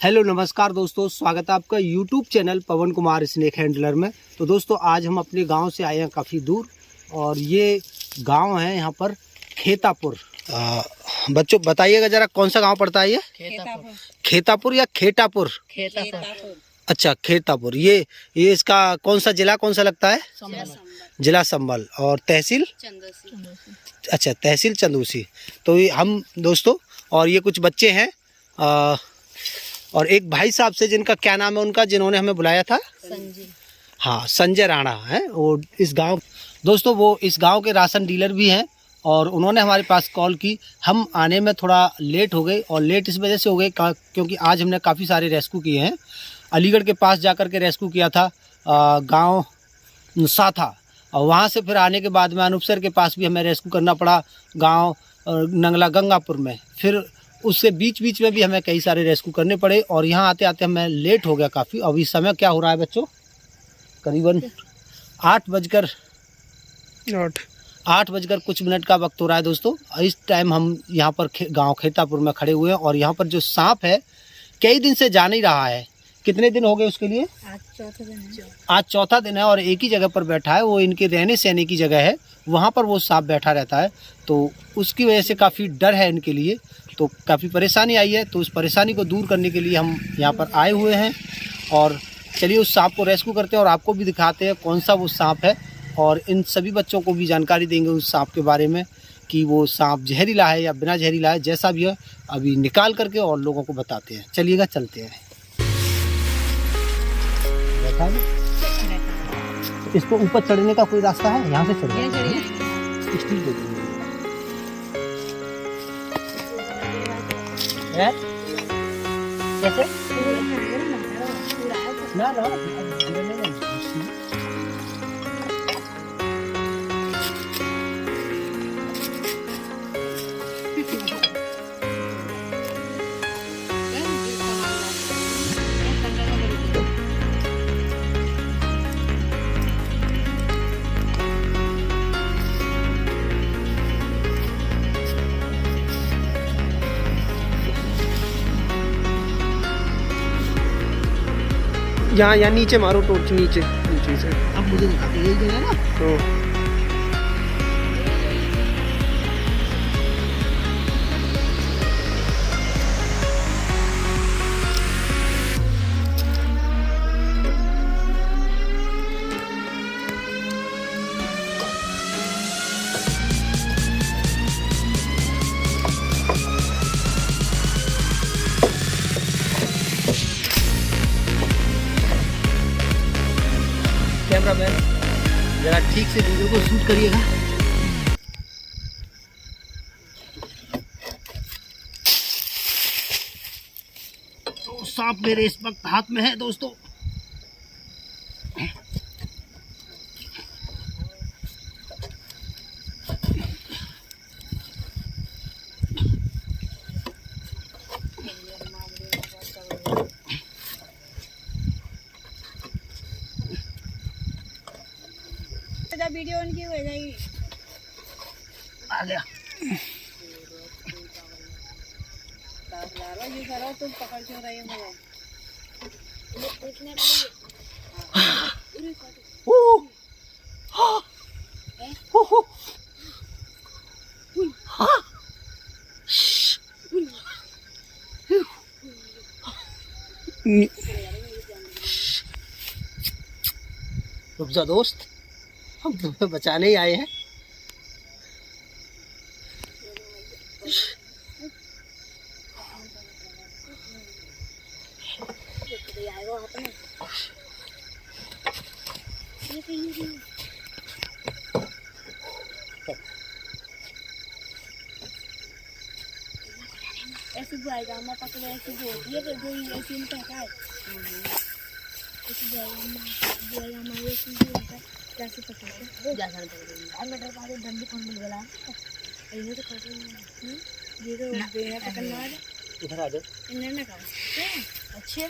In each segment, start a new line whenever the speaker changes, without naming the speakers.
Hello नमस्कार दोस्तों, स्वागत है आपका यूट्यूब चैनल पवन कुमार स्नेक हैंडलर में। तो दोस्तों आज हम अपने गांव से आए हैं काफ़ी दूर और ये गांव है यहाँ पर खेतापुर। बच्चों बताइएगा जरा कौन सा गांव पड़ता है ये? खेतापुर या खेटापुर?
खेतापुर।
अच्छा खेतापुर। ये इसका कौन सा जिला कौन सा लगता है? जिला संभल। और तहसील? अच्छा तहसील चंदूसी। तो ये हम दोस्तों और ये कुछ बच्चे हैं और एक भाई साहब से जिनका क्या नाम है उनका, जिन्होंने हमें बुलाया था?
संजय।
हाँ संजय राणा है वो इस गांव दोस्तों, वो इस गांव के राशन डीलर भी हैं और उन्होंने हमारे पास कॉल की। हम आने में थोड़ा लेट हो गए और लेट इस वजह से हो गए क्योंकि आज हमने काफ़ी सारे रेस्क्यू किए हैं। अलीगढ़ के पास जाकर के रेस्क्यू किया था गांव साथा, और वहाँ से फिर आने के बाद में अनूपसर के पास भी हमें रेस्क्यू करना पड़ा गांव नंगला गंगापुर में। फिर उससे बीच में भी हमें कई सारे रेस्क्यू करने पड़े और यहाँ आते आते हमें लेट हो गया काफ़ी। अभी समय क्या हो रहा है बच्चों? करीबन 8 बजकर कुछ मिनट का वक्त हो रहा है दोस्तों। इस टाइम हम यहाँ पर गांव खेतापुर में खड़े हुए हैं और यहाँ पर जो सांप है कई दिन से जा नहीं रहा है। कितने दिन हो गए उसके लिए? आज चौथा दिन है और एक ही जगह पर बैठा है। वो इनके रहने सहने की जगह है, वहाँ पर वो सांप बैठा रहता है। तो उसकी वजह से काफ़ी डर है इनके लिए, तो काफ़ी परेशानी आई है। तो उस परेशानी को दूर करने के लिए हम यहाँ पर आए हुए हैं और चलिए उस सांप को रेस्क्यू करते हैं और आपको भी दिखाते हैं कौन सा वो सांप है और इन सभी बच्चों को भी जानकारी देंगे उस सांप के बारे में कि वो सांप जहरीला है या बिना जहरीला है। जैसा भी है अभी निकाल करके और लोगों को बताते हैं। चलिएगा चलते हैं। इसको ऊपर चढ़ने का कोई रास्ता है? यहाँ से चढ़िए। स्टील दे दीजिए। कैसे? ना
यहाँ नीचे मारो टॉर्च, नीचे से।
अब मुझे दिखाते यही जगह है ना?
तो
कैमरामैन जरा ठीक से वीडियो को शूट करिएगा। तो सांप मेरे इस वक्त हाथ में है दोस्तों।
वीडियो उनकी हो जाएगी।
आ गया।
ये करो तुम पकड़ क्यों रहे हो मुझे?
रुक जा दोस्त, हम तुम्हें बचाने ही आए हैं।
ऐसे जाएगा मैं पकड़े ऐसे जो ये जो ऐसे इनका है ऐसे जाएगा मैं ऐसे जो कैसे पकड़ते जा सकते हैं मीटर पास डंडी कौन मिल गया ये तो खड़े ये तो बेड़ा पकड़ना है।
इधर आ जाओ।
इन्हें ना कर अच्छे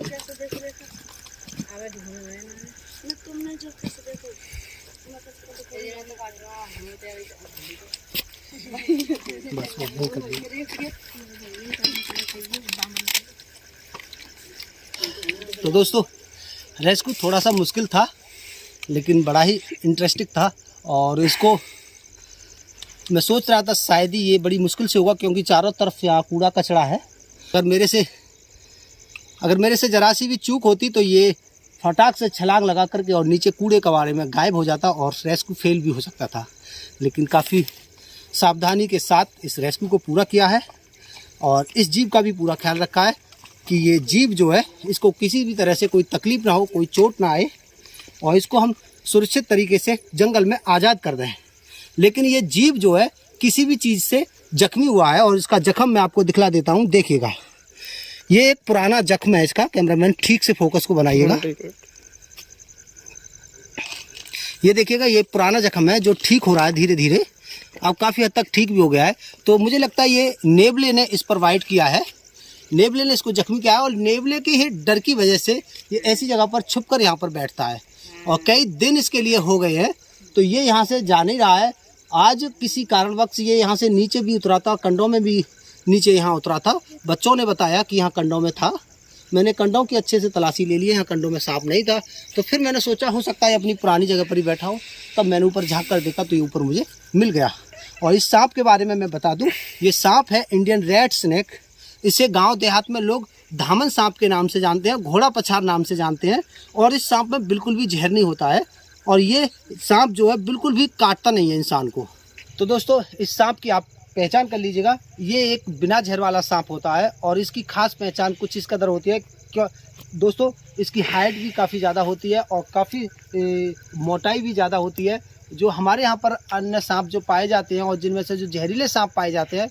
कैसे देख रहे थे? तुमने जो कैसे देखो
बस वो नहीं कर रही। तो दोस्तों रेस्क्यू थोड़ा सा मुश्किल था लेकिन बड़ा ही इंटरेस्टिंग था, और इसको मैं सोच रहा था शायद ही ये बड़ी मुश्किल से होगा क्योंकि चारों तरफ यहाँ कूड़ा कचरा है। अगर मेरे से जरा सी भी चूक होती तो ये फटाक से छलांग लगा करके और नीचे कूड़े कबाड़े में गायब हो जाता और रेस्क्यू फेल भी हो सकता था। लेकिन काफ़ी सावधानी के साथ इस रेस्क्यू को पूरा किया है और इस जीव का भी पूरा ख्याल रखा है कि ये जीव जो है इसको किसी भी तरह से कोई तकलीफ ना हो, कोई चोट ना आए और इसको हम सुरक्षित तरीके से जंगल में आज़ाद कर दें। लेकिन ये जीव जो है किसी भी चीज़ से जख्मी हुआ है और इसका जख्म मैं आपको दिखला देता हूँ, देखिएगा। ये एक पुराना जख्म है इसका। कैमरामैन ठीक से फोकस को बनाइएगा। ये देखिएगा, ये पुराना जख्म है जो ठीक हो रहा है धीरे धीरे। अब काफ़ी हद तक ठीक भी हो गया है। तो मुझे लगता है ये नेवले ने इस पर वाइट किया है, नेवले ने इसको जख्मी किया है और नेवले के ही डर की वजह से ये ऐसी जगह पर छुप कर यहाँ पर बैठता है और कई दिन इसके लिए हो गए हैं। तो ये यहाँ से जा नहीं रहा है। आज किसी कारणवश ये यहाँ से नीचे भी उतरा था, कंडों में भी नीचे यहाँ उतरा था। बच्चों ने बताया कि यहाँ कंडों में था। मैंने कंडों की अच्छे से तलाशी ले ली है, यहाँ कंडों में सांप नहीं था। तो फिर मैंने सोचा हो सकता है अपनी पुरानी जगह पर ही बैठा हो। तब मैंने ऊपर झाँक कर देखा तो ये ऊपर मुझे मिल गया। और इस सांप के बारे में मैं बता दूं, ये सांप है इंडियन रेड स्नेक। इसे गांव देहात में लोग धामन सांप के नाम से जानते हैं, घोड़ा पछाड़ नाम से जानते हैं। और इस सांप में बिल्कुल भी जहर नहीं होता है और ये सांप जो है बिल्कुल भी काटता नहीं है इंसान को। तो दोस्तों इस सांप की आप पहचान कर लीजिएगा, ये एक बिना जहर वाला सांप होता है और इसकी खास पहचान कुछ इस कदर होती है। क्या दोस्तों, इसकी हाइट भी काफ़ी ज़्यादा होती है और काफ़ी मोटाई भी ज़्यादा होती है। जो हमारे यहाँ पर अन्य सांप जो पाए जाते हैं और जिनमें से जो जहरीले सांप पाए जाते हैं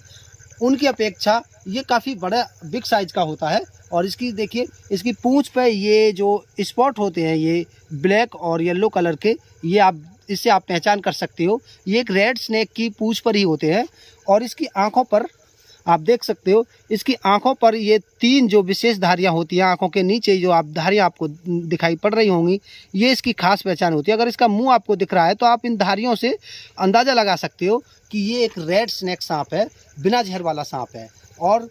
उनकी अपेक्षा ये काफ़ी बड़ा बिग साइज का होता है। और इसकी देखिए, इसकी पूंछ पे ये जो स्पॉट होते हैं ये ब्लैक और येलो कलर के, ये आप इससे आप पहचान कर सकते हो। ये एक रेड स्नेक की पूंछ पर ही होते हैं। और इसकी आंखों पर आप देख सकते हो, इसकी आंखों पर ये 3 जो विशेष धारियां होती हैं, आंखों के नीचे जो आप धारियां आपको दिखाई पड़ रही होंगी, ये इसकी खास पहचान होती है। अगर इसका मुंह आपको दिख रहा है तो आप इन धारियों से अंदाज़ा लगा सकते हो कि ये एक रेड स्नेक सांप है, बिना जहर वाला सांप है। और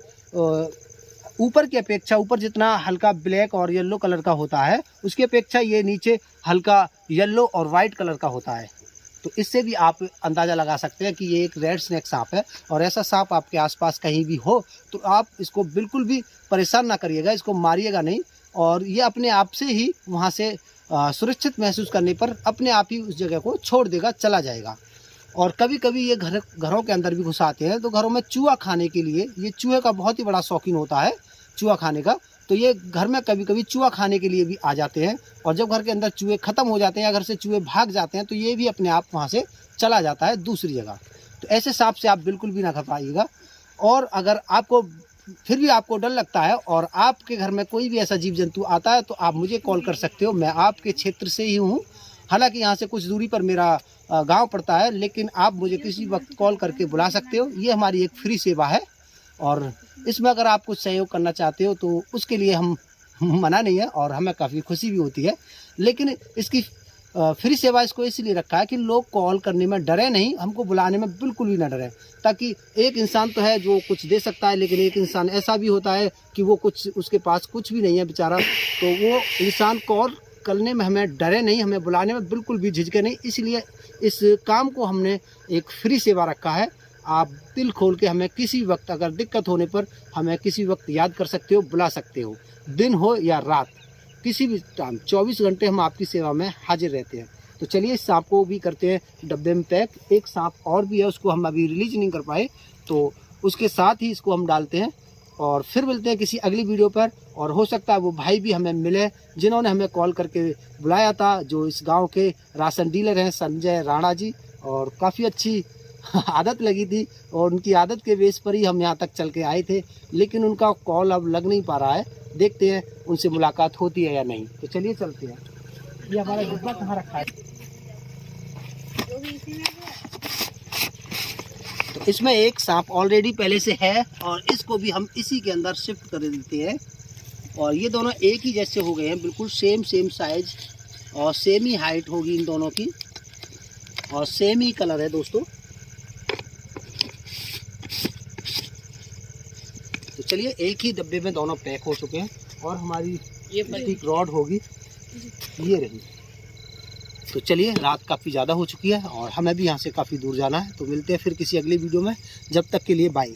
ऊपर की अपेक्षा, ऊपर जितना हल्का ब्लैक और येलो कलर का होता है उसकी अपेक्षा ये नीचे हल्का येलो और वाइट कलर का होता है। तो इससे भी आप अंदाज़ा लगा सकते हैं कि ये एक रेड स्नेक सांप है। और ऐसा सांप आपके आसपास कहीं भी हो तो आप इसको बिल्कुल भी परेशान ना करिएगा, इसको मारिएगा नहीं। और ये अपने आप से ही वहाँ से सुरक्षित महसूस करने पर अपने आप ही उस जगह को छोड़ देगा, चला जाएगा। और कभी कभी ये घरों के अंदर भी घुस आते हैं। तो घरों में चूहा खाने के लिए, ये चूहे का बहुत ही बड़ा शौकीन होता है चूहा खाने का। तो ये घर में कभी कभी चूहा खाने के लिए भी आ जाते हैं। और जब घर के अंदर चूहे ख़त्म हो जाते हैं या घर से चूहे भाग जाते हैं तो ये भी अपने आप वहाँ से चला जाता है दूसरी जगह। तो ऐसे सांप से आप बिल्कुल भी ना घबराइएगा। और अगर आपको फिर भी आपको डर लगता है और आपके घर में कोई भी ऐसा जीव जंतु आता है तो आप मुझे कॉल कर सकते हो। मैं आपके क्षेत्र से ही हूँ, हालांकि यहाँ से कुछ दूरी पर मेरा गांव पड़ता है, लेकिन आप मुझे किसी वक्त कॉल करके बुला सकते हो। ये हमारी एक फ्री सेवा है और इसमें अगर आप कुछ सहयोग करना चाहते हो तो उसके लिए हम मना नहीं है और हमें काफ़ी खुशी भी होती है। लेकिन इसकी फ्री सेवा इसको इसलिए रखा है कि लोग कॉल करने में डरे नहीं, हमको बुलाने में बिल्कुल भी ना डरे। ताकि एक इंसान तो है जो कुछ दे सकता है, लेकिन एक इंसान ऐसा भी होता है कि वो कुछ, उसके पास कुछ भी नहीं है बेचारा, तो वो इंसान कॉल करने में हमें डरे नहीं, हमें बुलाने में बिल्कुल भी झिझके नहीं। इसलिए इस काम को हमने एक फ्री सेवा रखा है। आप दिल खोल के हमें किसी वक्त अगर दिक्कत होने पर हमें किसी वक्त याद कर सकते हो, बुला सकते हो, दिन हो या रात, किसी भी टाइम 24 घंटे हम आपकी सेवा में हाजिर रहते हैं। तो चलिए इस सांप को भी करते हैं डब्बे में पैक। एक सांप और भी है, उसको हम अभी रिलीज नहीं कर पाए, तो उसके साथ ही इसको हम डालते हैं और फिर मिलते हैं किसी अगली वीडियो पर। और हो सकता है वो भाई भी हमें मिले जिन्होंने हमें कॉल करके बुलाया था, जो इस गांव के राशन डीलर हैं संजय राणा जी। और काफ़ी अच्छी आदत लगी थी और उनकी आदत के बेस पर ही हम यहाँ तक चल के आए थे, लेकिन उनका कॉल अब लग नहीं पा रहा है। देखते हैं उनसे मुलाकात होती है या नहीं। तो चलिए चलते हैं। ये हमारा डिब्बा कहाँ रखा है?
जो भी इसी में है।
तो इसमें एक सांप ऑलरेडी पहले से है और इसको भी हम इसी के अंदर शिफ्ट कर देते हैं। और ये दोनों एक ही जैसे हो गए हैं, बिल्कुल सेम साइज और सेम ही हाइट होगी इन दोनों की और सेम ही कलर है दोस्तों। तो चलिए, एक ही डब्बे में दोनों पैक हो चुके हैं और हमारी ये प्लास्टिक रॉड होगी, ये रही। तो चलिए, रात काफ़ी ज़्यादा हो चुकी है और हमें भी यहाँ से काफ़ी दूर जाना है। तो मिलते हैं फिर किसी अगली वीडियो में, जब तक के लिए बाय।